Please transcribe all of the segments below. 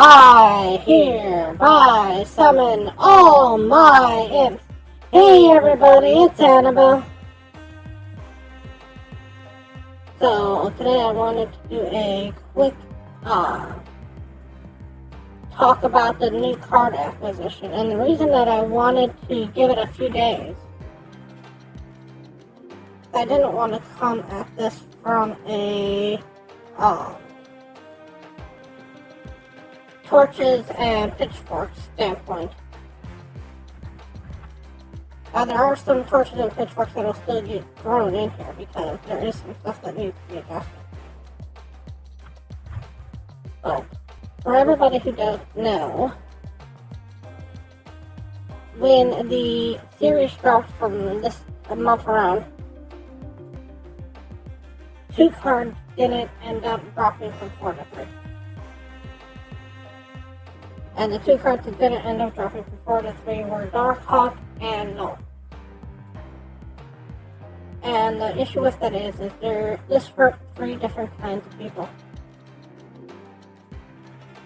I hereby summon all my imps. Hey everybody, it's Annabelle. So today I wanted to do a quick talk about the new card acquisition, and the reason that I wanted to give it a few days, I didn't want to come at this from a torches and pitchforks standpoint. There are some torches and pitchforks that will still get thrown in here because there is some stuff that needs to be adjusted. But for everybody who doesn't know, when the series dropped from this month around, 2 cards didn't end up dropping from 4 to 3. And the 2 cards that didn't end up dropping from 4 to 3 were Darkhawk and Null. And the issue with that is this hurt 3 different kinds of people.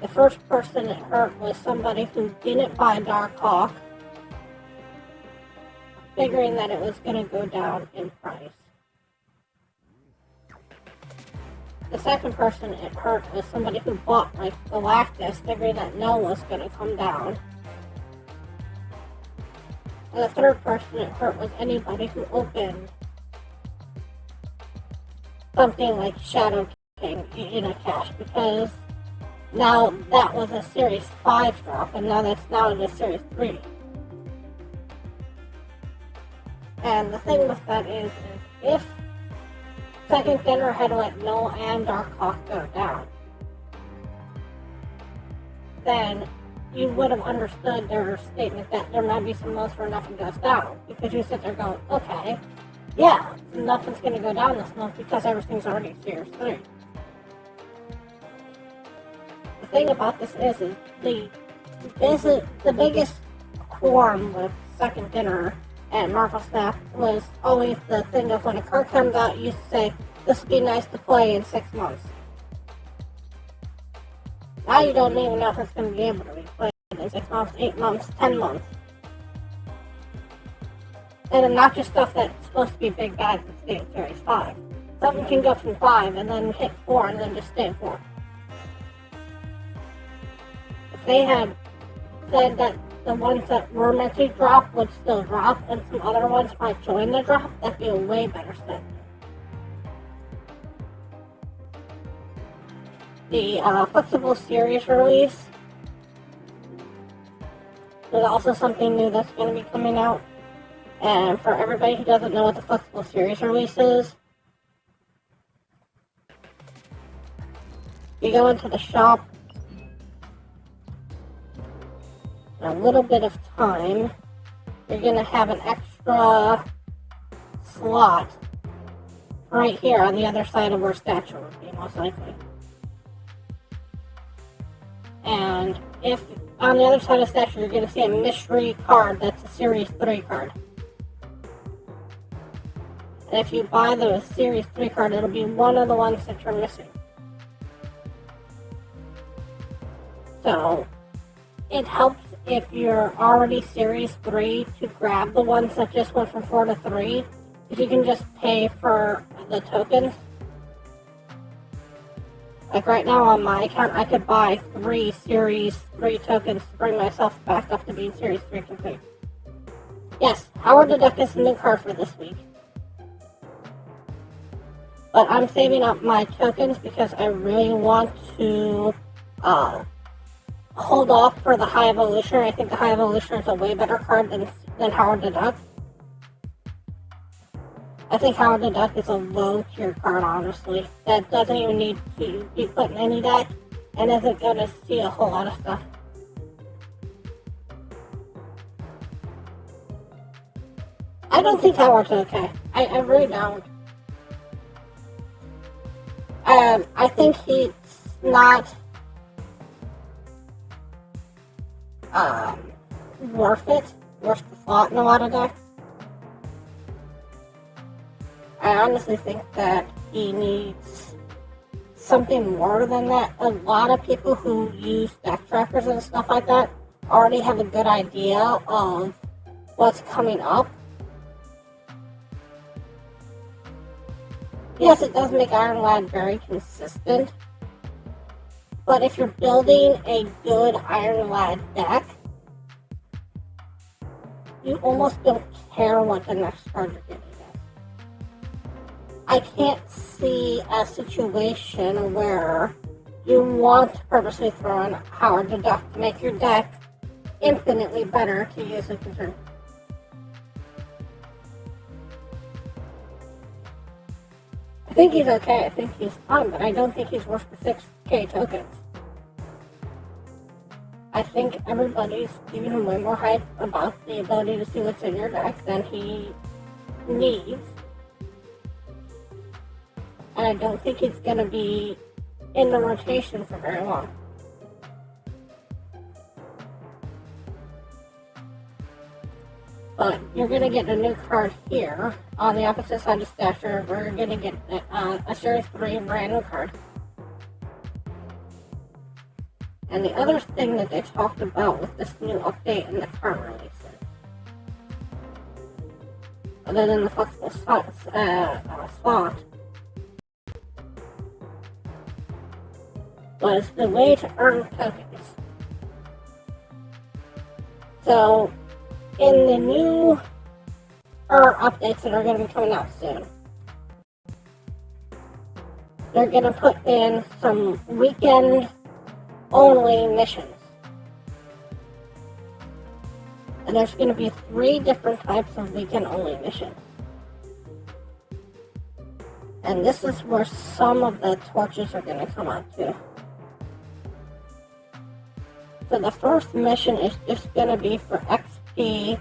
The first person it hurt was somebody who didn't buy Darkhawk, figuring that it was going to go down in price. The second person it hurt was somebody who bought like Galactus, figuring that Null was going to come down. And the third person it hurt was anybody who opened something like Shadow King in a cache, because now that was a Series 5 drop, and now that's now in a Series 3. And the thing with that is if Second Dinner had let Null and Darkhawk go down, then you would have understood their statement that there might be some modes where nothing goes down, because you sit there going, okay, yeah, nothing's going to go down this month because everything's already Series 3. The thing about this is the biggest quorum with Second Dinner and Marvel Snap was always the thing of when a card comes out, you used to say, this would be nice to play in 6 months. Now you don't even know if it's going to be able to be played in 6 months, 8 months, 10 months. And then not just stuff that's supposed to be big bags and stay in Series 5. Something can go from 5 and then hit 4 and then just stay in 4. If they had said that the ones that were meant to drop would still drop, and some other ones might join the drop, that'd be a way better set. The flexible series release is also something new that's going to be coming out. And for everybody who doesn't know what the flexible series release is, you go into the shop, in a little bit of time, you're going to have an extra slot right here on the other side of where statue would be, most likely. And if on the other side of statue, you're going to see a mystery card that's a Series 3 card. And if you buy the Series 3 card, it'll be one of the ones that you're missing. So, it helps if you're already Series 3 to grab the ones that just went from 4 to 3, if you can just pay for the tokens. Like right now on my account, I could buy 3 Series 3 tokens to bring myself back up to being Series 3 complete. Yes, Howard the Duck is the new card for this week. But I'm saving up my tokens because I really want to hold off for the High Evolutioner. I think the High Evolutioner is a way better card than Howard the Duck. I think Howard the Duck is a low tier card, honestly, that doesn't even need to be put in any deck and isn't going to see a whole lot of stuff. I don't think Howard's okay. I really don't. I think he's not worth the slot in a lot of decks. I honestly think that he needs something more than that. A lot of people who use deck trackers and stuff like that already have a good idea of what's coming up. Yes, it does make Iron Lad very consistent, but if you're building a good Iron Lad deck, you almost don't care what the next card you're getting is. I can't see a situation where you want to purposely throw in Howard the Duck to make your deck infinitely better to use as a turn. I think he's okay, I think he's fine, but I don't think he's worth the 6k tokens. I think everybody's giving him way more hype about the ability to see what's in your deck than he needs. And I don't think he's going to be in the rotation for very long. But you're going to get a new card here on the opposite side of Stasher, where you're going to get a Series 3 brand new card. And the other thing that they talked about with this new update in the card releases, other than the flexible slot, was the way to earn tokens. So, in the new updates that are going to be coming out soon, they're going to put in some weekend only missions. And there's going to be 3 different types of weekend only missions. And this is where some of the torches are going to come out too. So the first mission is just going to be for XP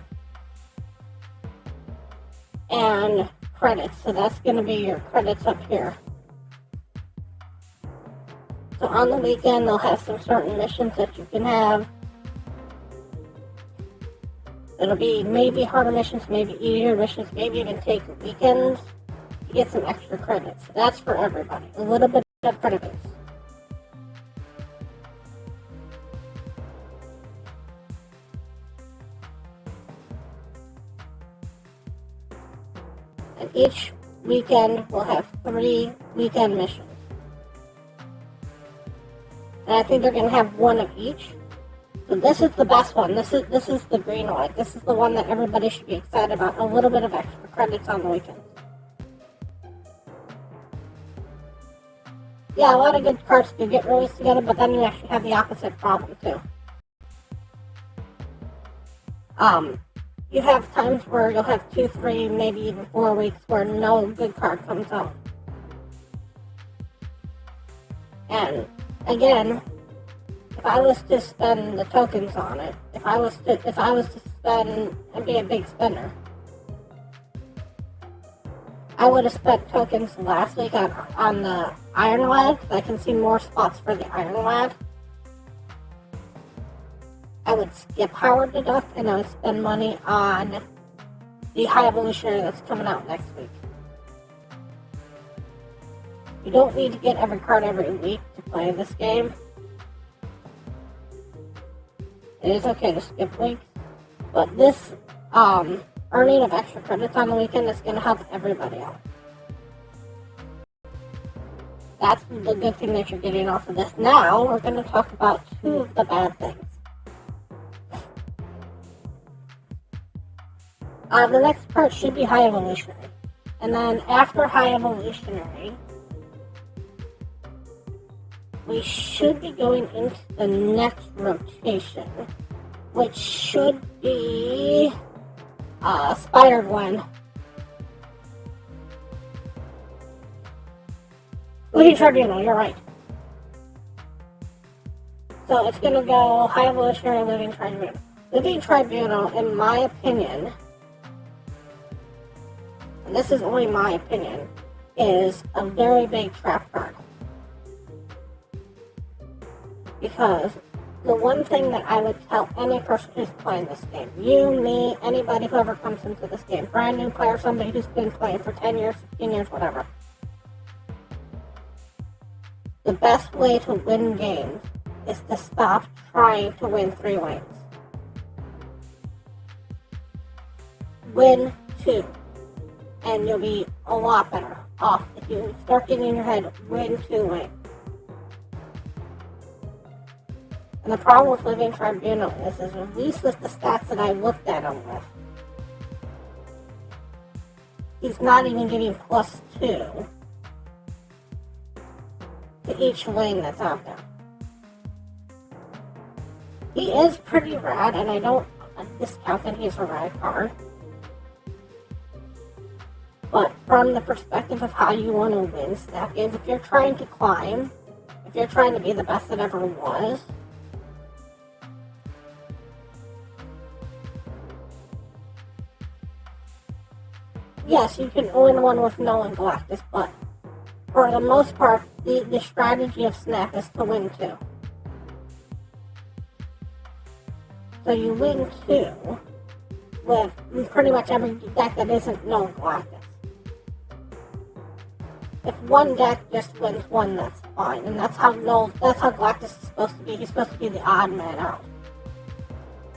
and credits. So that's going to be your credits up here. So on the weekend, they'll have some certain missions that you can have. It'll be maybe harder missions, maybe easier missions, maybe even take weekends to get some extra credits. That's for everybody. A little bit of credit boost. And each weekend will have 3 weekend missions. And I think they're going to have 1 of each. So this is the best one. This is the green one. This is the one that everybody should be excited about. A little bit of extra credits on the weekends. Yeah, a lot of good cards do get released together, but then you actually have the opposite problem too. You have times where you'll have 2, 3, maybe even 4 weeks where no good card comes out. And again, if I was to spend the tokens on it, if I was to spend and be a big spender, I would have spent tokens last week on the Iron Lad, because I can see more spots for the Iron Lad. I would skip Howard the Duck, and I would spend money on the High Evolutionary that's coming out next week. You don't need to get every card every week to play this game. It is okay to skip weeks, but this earning of extra credits on the weekend is going to help everybody out. That's the good thing that you're getting off of this. Now, we're going to talk about 2 of the bad things. The next part should be High Evolutionary. And then after High Evolutionary, we should be going into the next rotation, which should be Spider Gwen. Living Tribunal, you're right. So it's going to go High Evolutionary, Living Tribunal. Living Tribunal, in my opinion, and this is only my opinion, is a very big trap card. Because the one thing that I would tell any person who's playing this game, you, me, anybody who ever comes into this game, brand new player, somebody who's been playing for 10 years, 15 years, whatever, the best way to win games is to stop trying to win 3 lanes. Win 2, and you'll be a lot better off if you start getting in your head, win 2 lanes. And the problem with Living Tribunal is at least with the stats that I looked at him with, he's not even getting +2 to each lane that's out there. He is pretty rad, and I don't discount that he's a rad card. But from the perspective of how you want to win snap games, if you're trying to climb, if you're trying to be the best that ever was, yes, you can win one with Nolan Galactus, but for the most part, the strategy of Snap is to win 2. So you win 2 with pretty much every deck that isn't Nolan Galactus. If one deck just wins 1, that's fine, and that's how Galactus is supposed to be. He's supposed to be the odd man out.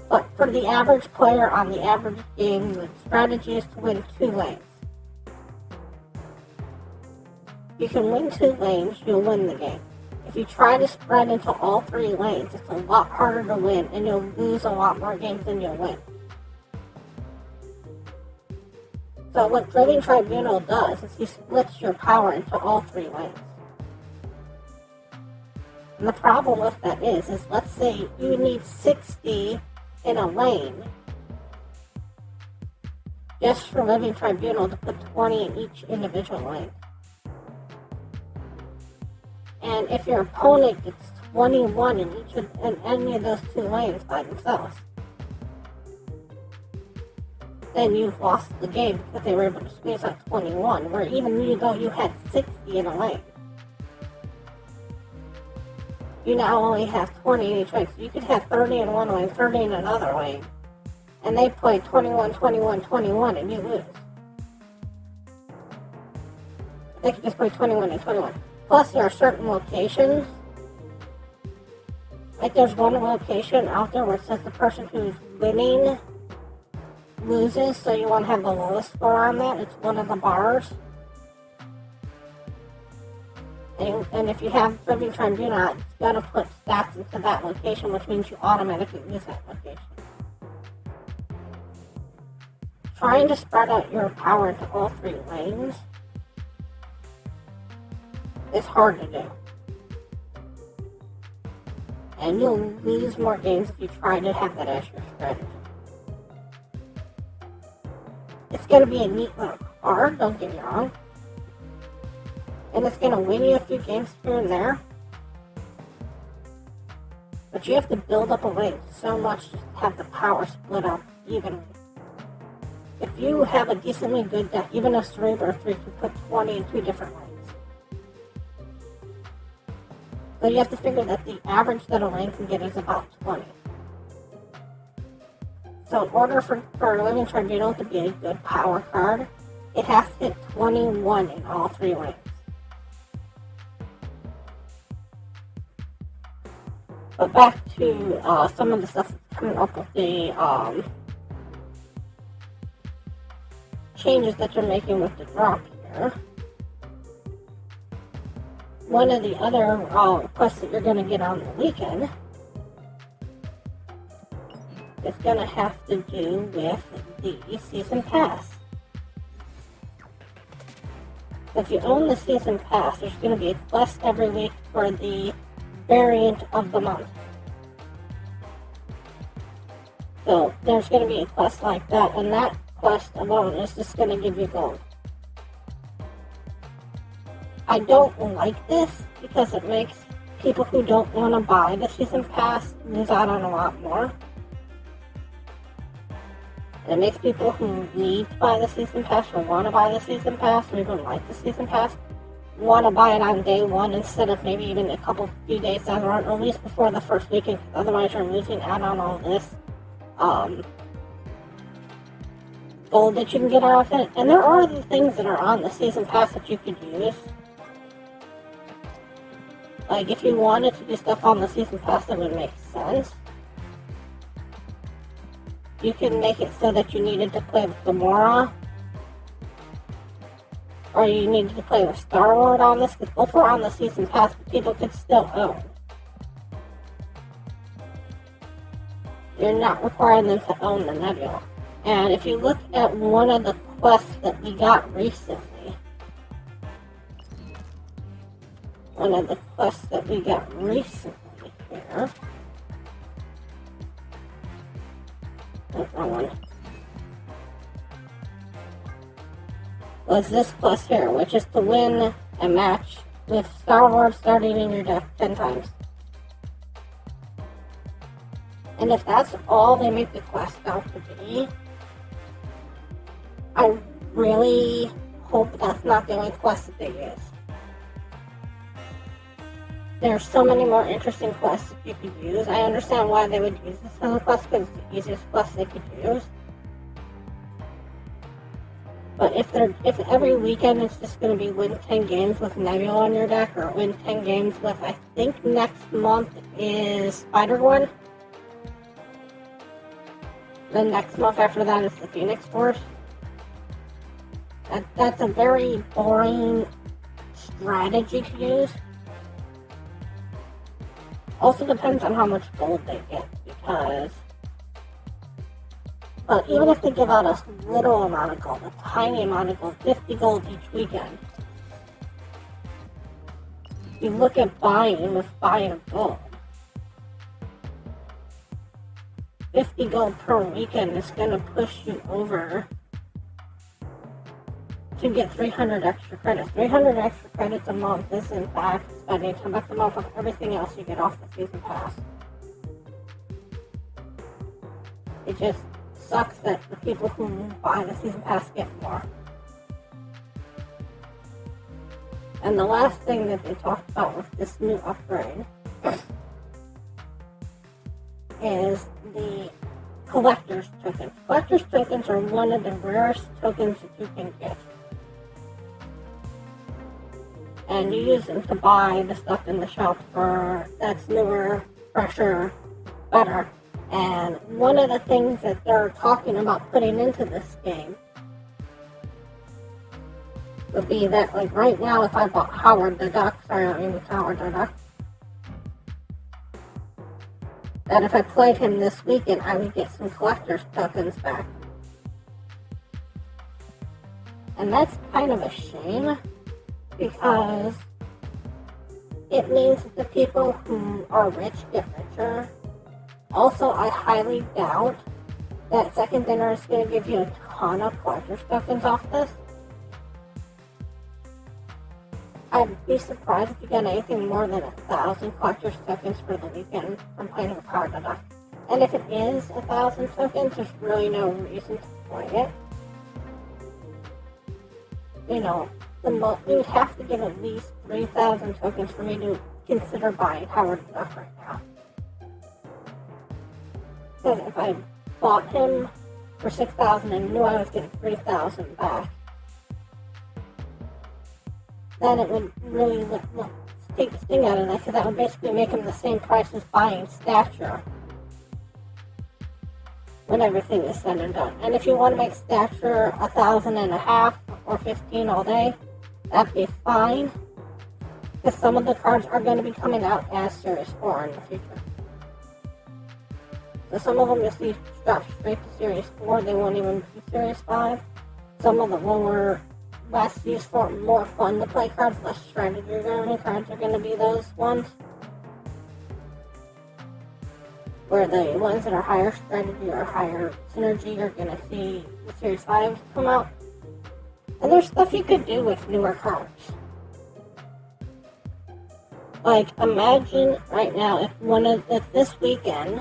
But for the average player on the average game, the strategy is to win 2 lanes. If you can win 2 lanes, you'll win the game. If you try to spread into all 3 lanes, it's a lot harder to win, and you'll lose a lot more games than you'll win. So what Living Tribunal does is he splits your power into all 3 lanes. And the problem with that is let's say you need 60 in a lane just for Living Tribunal to put 20 in each individual lane. And if your opponent gets 21 in any of those 2 lanes by themselves, then you've lost the game because they were able to squeeze out 21, where even though you had 60 in a lane, you now only have 20 in each lane. So you could have 30 in one lane, 30 in another lane, and they play 21, 21, 21, and you lose. They could just play 21 and 21. Plus, there are certain locations, like there's one location out there where it says the person who's winning loses, so you want to have the lowest score on that. It's one of the bars. And if you have Living Tribunal, it's going to put stats into that location, which means you automatically lose that location. Trying to spread out your power into all 3 lanes is hard to do. And you'll lose more games if you try to have that as your strategy. It's going to be a neat little card, don't get me wrong. And it's going to win you a few games here and there. But you have to build up a lane so much to have the power split up evenly. If you have a decently good deck, even a Cerebro 3 can put 20 in 2 different lanes. So you have to figure that the average that a lane can get is about 20. So in order for Living Tribunal to be a good power card, it has to hit 21 in all 3 lanes. But back to some of the stuff that's coming up with the changes that they're making with the drop here. One of the other quests that you're going to get on the weekend is going to have to do with the Season Pass. So if you own the Season Pass, there's going to be a quest every week for the variant of the month. So there's going to be a quest like that, and that quest alone is just going to give you gold. I don't like this because it makes people who don't want to buy the Season Pass lose out on a lot more. It makes people who need to buy the Season Pass or want to buy the Season Pass or even like the Season Pass want to buy it on day 1 instead of maybe even a few days down the road, or at least before the first weekend, because otherwise you're losing out on all this gold that you can get out of it. And there are other things that are on the Season Pass that you could use. Like, if you wanted to do stuff on the season pass that would make sense, you can make it so that you needed to play with Gamora, or you needed to play with Star-Lord on this, because both were on the season pass, but people could still own. You're not requiring them to own the Nebula. And if you look at one of the quests that we got recently, here, was this quest here, which is to win a match with Star-Lord starting in your deck 10 times. And if that's all they make the quest out to be, I really hope that's not the only quest that they use. There are so many more interesting quests that you could use. I understand why they would use this as a quest, because it's the easiest quest they could use. But if every weekend it's just going to be win 10 games with Nebula on your deck, or win 10 games with, I think next month is Spider-Gwen. The next month after that is the Phoenix Force. That's a very boring strategy to use. Also depends on how much gold they get, because... But even if they give out a little amount of gold, a tiny amount of gold, 50 gold each weekend, you look at buying of gold. 50 gold per weekend is going to push you over to get 300 extra credits. 300 extra credits a month is in fact spending $10 a month on everything else you get off the season pass. It just sucks that the people who buy the season pass get more. And the last thing that they talked about with this new upgrade is the collector's tokens. Collector's tokens are one of the rarest tokens that you can get. And you use them to buy the stuff in the shop that's newer, fresher, better. And one of the things that they're talking about putting into this game would be that, like right now, if I bought Howard the Duck, that if I played him this weekend, I would get some collector's tokens back. And that's kind of a shame, because it means that the people who are rich get richer. Also, I highly doubt that Second Dinner is going to give you a ton of collector's tokens off this. I'd be surprised if you get anything more than 1,000 collector's tokens for the weekend from playing with Howard the Duck. And if it is 1,000 tokens, there's really no reason to play it. You know, you would have to give at least 3,000 tokens for me to consider buying Howard the Duck right now. Because if I bought him for 6,000 and knew I was getting 3,000 back, then it would really take the sting out of that, because that would basically make him the same price as buying Stature when everything is said and done. And if you want to make Stature 1,500 or 15 all day, that'd be fine, because some of the cards are going to be coming out as Series 4 in the future. So some of them you'll see drop straight to Series 4, they won't even be Series 5. Some of the lower, less useful, more fun to play cards, less strategy-driven cards are going to be those ones. Where the ones that are higher strategy or higher synergy are going to see the Series 5 come out. And there's stuff you could do with newer cards. Like, imagine right now if this weekend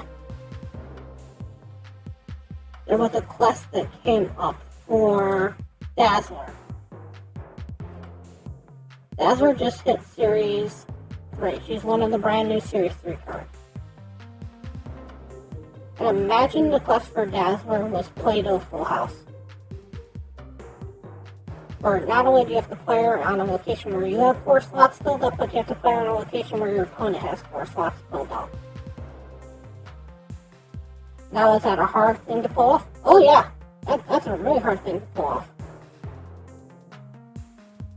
there was a quest that came up for Dazzler. Dazzler just hit Series 3. She's one of the brand new Series 3 cards. And imagine the quest for Dazzler was Play-Doh Full House. where not only do you have to play on a location where you have 4 slots filled up, but you have to play on a location where your opponent has 4 slots filled up. Now, is that a hard thing to pull off? Oh yeah, that's a really hard thing to pull off.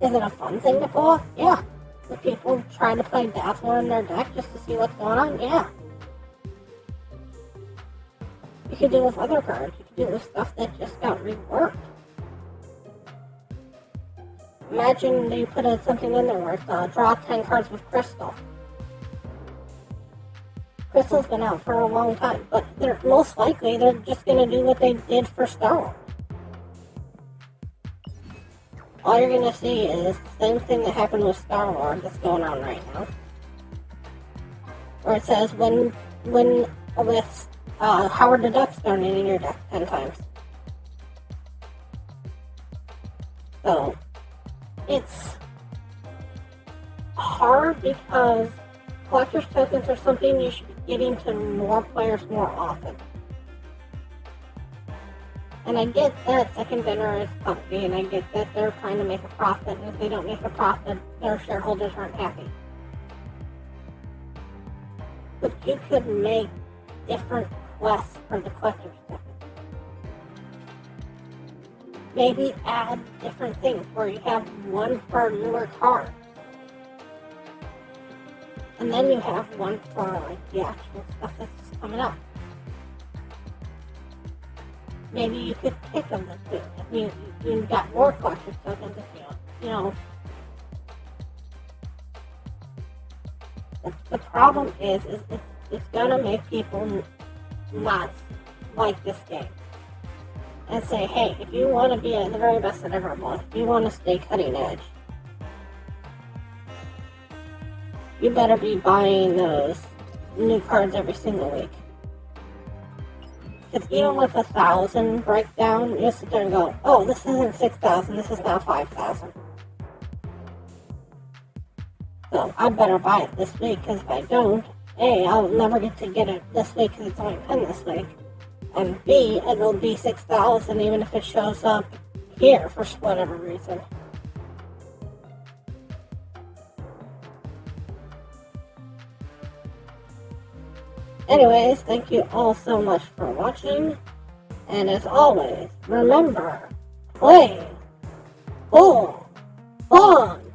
Is it a fun thing to pull off? Yeah. The people trying to play Dazzler in their deck just to see what's going on? Yeah. You can do it with other cards. You can do it with stuff that just got reworked. Imagine you put something in there where it's draw 10 cards with Crystal. Crystal's been out for a long time, but most likely they're just going to do what they did for Star Wars. All you're going to see is the same thing that happened with Star Wars that's going on right now. Where it says when with Howard the Duck's donating your deck 10 times. So, it's hard because collector's tokens are something you should be getting to more players more often. And I get that second dinner is comfy, and I get that they're trying to make a profit, and if they don't make a profit, their shareholders aren't happy. But you could make different quests for the collector's tokens. Maybe add different things where you have one for newer cards. And then you have one for like the actual stuff that's coming up. Maybe you could pick them the two. If you got more collector's tokens if you know. The problem is it's gonna make people not like this game. And say, hey, if you want to be the very best at Everball, if you want to stay cutting edge, you better be buying those new cards every single week. Because even with 1,000 breakdown, you sit there and go, oh, this isn't 6,000, this is now 5,000. So I better buy it this week, because if I don't, A, I'll never get to get it this week because it's only been this week. And B, it'll be 6,000 even if it shows up here for whatever reason. Anyways, thank you all so much for watching. And as always, remember, play full fun.